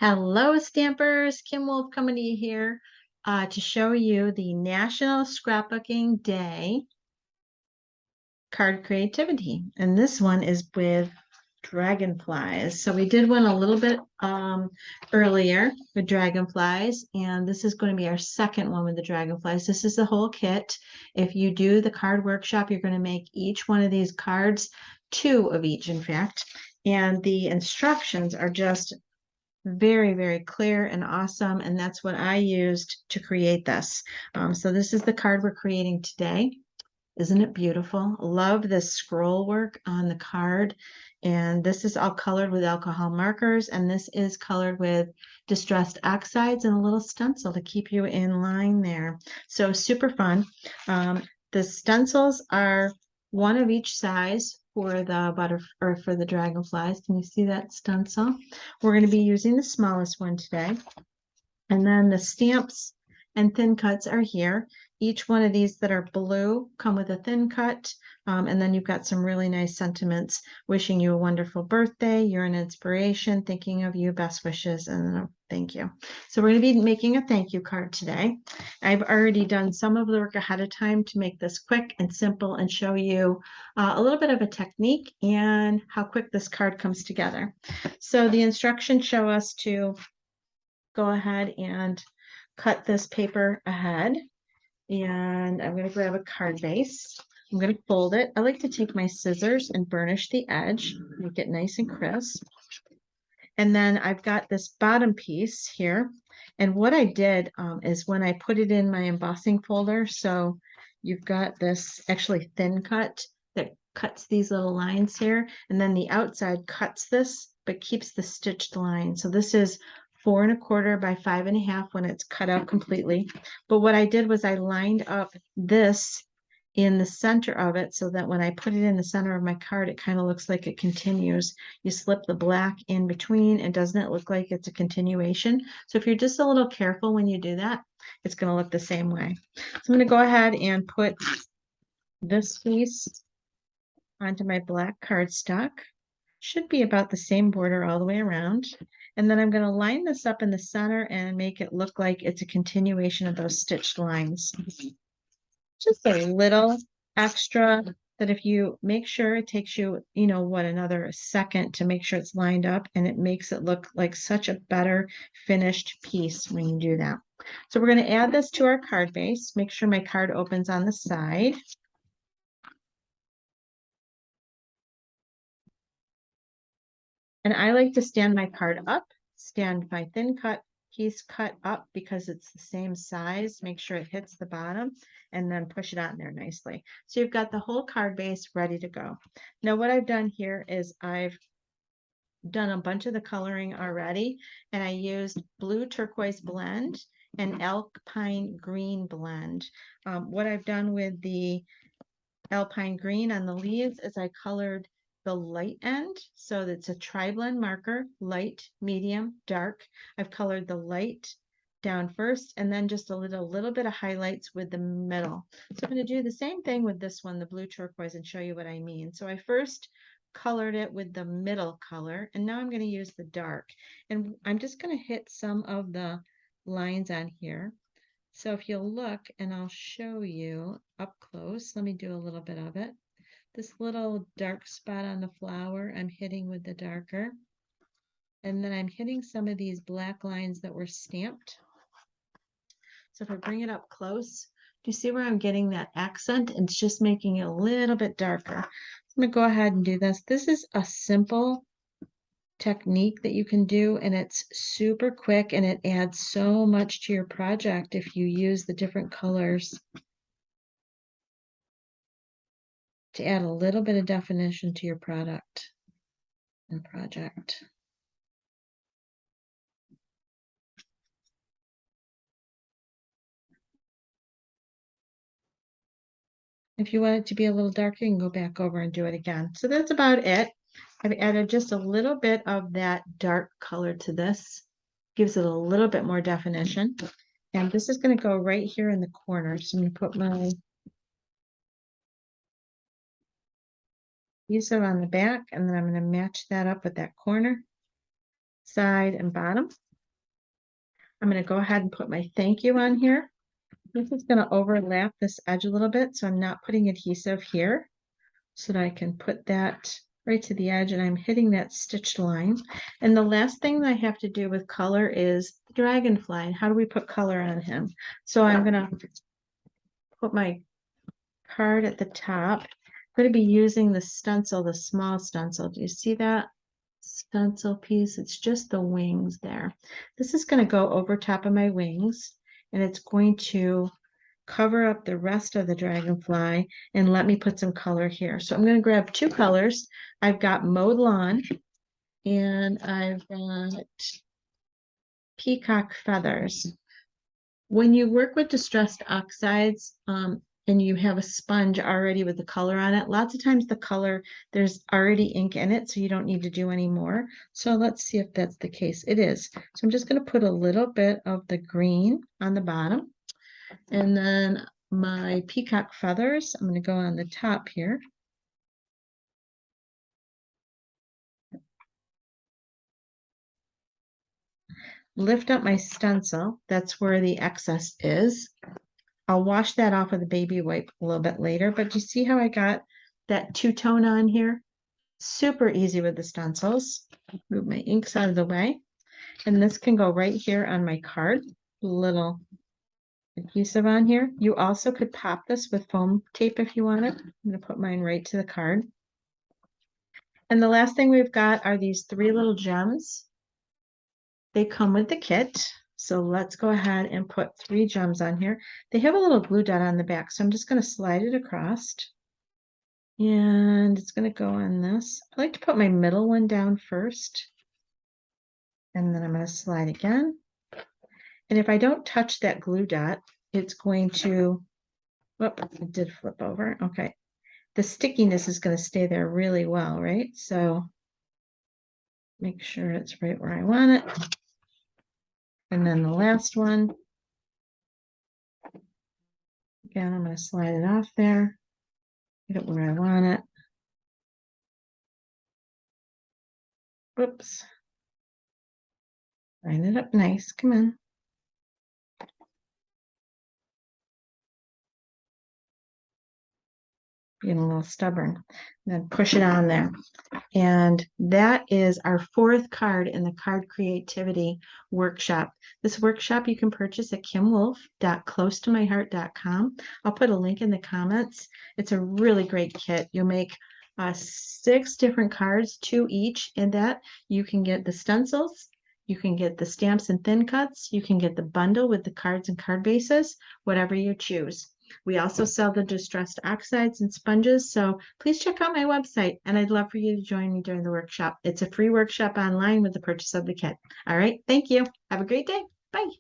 Hello, Stampers. Kim Wolf coming to you here to show you the National Scrapbooking Day card creativity. And this one is with dragonflies. So we did one a little bit earlier with dragonflies, and this is going to be our second one with the dragonflies. This is the whole kit. If you do the card workshop, you're going to make each one of these cards, two of each, in fact. And the instructions are just very, very clear and awesome. And that's what I used to create this. So this is the card we're creating today. Isn't it beautiful? Love this scroll work on the card. And this is all colored with alcohol markers. And this is colored with distressed oxides and a little stencil to keep you in line there. So super fun. The stencils are one of each size for the for the dragonflies. Can you see that stencil? We're going to be using the smallest one today. And then the stamps and thin cuts are here. Each one of these that are blue come with a thin cut. And then you've got some really nice sentiments wishing you a wonderful birthday. You're an inspiration, thinking of you, best wishes, and thank you. So we're going to be making a thank you card today. I've already done some of the work ahead of time to make this quick and simple and show you a little bit of a technique and how quick this card comes together. So the instructions show us to go ahead and cut this paper ahead. And I'm going to grab a card base. I'm going to fold it. I like to take my scissors and burnish the edge, make it nice and crisp. And then I've got this bottom piece here. And what I did is when I put it in my embossing folder, so you've got this actually thin cut that cuts these little lines here. And then the outside cuts this, but keeps the stitched line. So this is 4 1/4 by 5 1/2 when it's cut out completely. But what I did was I lined up this in the center of it so that when I put it in the center of my card, it kind of looks like it continues. You slip the black in between, and doesn't it look like it's a continuation? So if you're just a little careful when you do that, it's going to look the same way. So I'm going to go ahead and put this piece onto my black cardstock. Should be about the same border all the way around. And then I'm going to line this up in the center and make it look like it's a continuation of those stitched lines. Just a little extra that if you make sure it takes you, another second to make sure it's lined up, and it makes it look like such a better finished piece when you do that. So we're going to add this to our card base. Make sure my card opens on the side. And I like to stand my card up, stand my thin cut piece cut up because it's the same size. Make sure it hits the bottom and then push it on there nicely. So you've got the whole card base ready to go. Now what I've done here is I've done a bunch of the coloring already, and I used blue turquoise blend and alpine green blend. What I've done with the alpine green on the leaves is I colored the light end. So that's a tri-blend marker, light, medium, dark. I've colored the light down first, and then just a little bit of highlights with the middle. So I'm going to do the same thing with this one, the blue turquoise, and show you what I mean. So I first colored it with the middle color, and now I'm going to use the dark. And I'm just going to hit some of the lines on here. So if you'll look, and I'll show you up close, let me do a little bit of it. This little dark spot on the flower, I'm hitting with the darker. And then I'm hitting some of these black lines that were stamped. So if I bring it up close, do you see where I'm getting that accent? It's just making it a little bit darker. So I'm going to go ahead and do this. This is a simple technique that you can do, and it's super quick, and it adds so much to your project if you use the different colors to add a little bit of definition to your product and project. If you want it to be a little darker, you can go back over and do it again. So that's about it. I've added just a little bit of that dark color to this. Gives it a little bit more definition. And this is going to go right here in the corner. So I'm going to put my piece around the back, and then I'm going to match that up with that corner, side and bottom. I'm going to go ahead and put my thank you on here. This is going to overlap this edge a little bit, so I'm not putting adhesive here, so that I can put that right to the edge, and I'm hitting that stitched line. And the last thing that I have to do with color is the dragonfly. And how do we put color on him? So I'm going to put my card at the top. I'm going to be using the stencil, the small stencil. Do you see that stencil piece? It's just the wings there. This is going to go over top of my wings, and it's going to cover up the rest of the dragonfly and let me put some color here. So I'm going to grab two colors. I've got mowed lawn and I've got peacock feathers. When you work with distressed oxides, and you have a sponge already with the color on it, lots of times the color, there's already ink in it, so you don't need to do any more. So let's see if that's the case. It is. So I'm just going to put a little bit of the green on the bottom. And then my peacock feathers, I'm going to go on the top here. Lift up my stencil. That's where the excess is. I'll wash that off with a baby wipe a little bit later, but you see how I got that two-tone on here? Super easy with the stencils. Move my inks out of the way. And this can go right here on my card. Little adhesive on here. You also could pop this with foam tape if you wanted. I'm going to put mine right to the card. And the last thing we've got are these three little gems. They come with the kit. So let's go ahead and put three gems on here. They have a little glue dot on the back, so I'm just going to slide it across. And it's going to go on this. I like to put my middle one down first. And then I'm going to slide again. And if I don't touch that glue dot, it's going to, whoop, it did flip over. Okay. The stickiness is going to stay there really well, right? So make sure it's right where I want it. And then the last one, again, I'm going to slide it off there, get it where I want it. Whoops. Line it up nice. Come on. Being a little stubborn. And then push it on there. And that is our fourth card in the Card Creativity Workshop. This workshop you can purchase at kimwolf.closetomyheart.com. I'll put a link in the comments. It's a really great kit. You'll make 6 different cards, 2 each. In that, you can get the stencils, you can get the stamps and thin cuts, you can get the bundle with the cards and card bases, whatever you choose. We also sell the distressed oxides and sponges, so please check out my website, and I'd love for you to join me during the workshop. It's a free workshop online with the purchase of the kit. All right, thank you. Have a great day. Bye.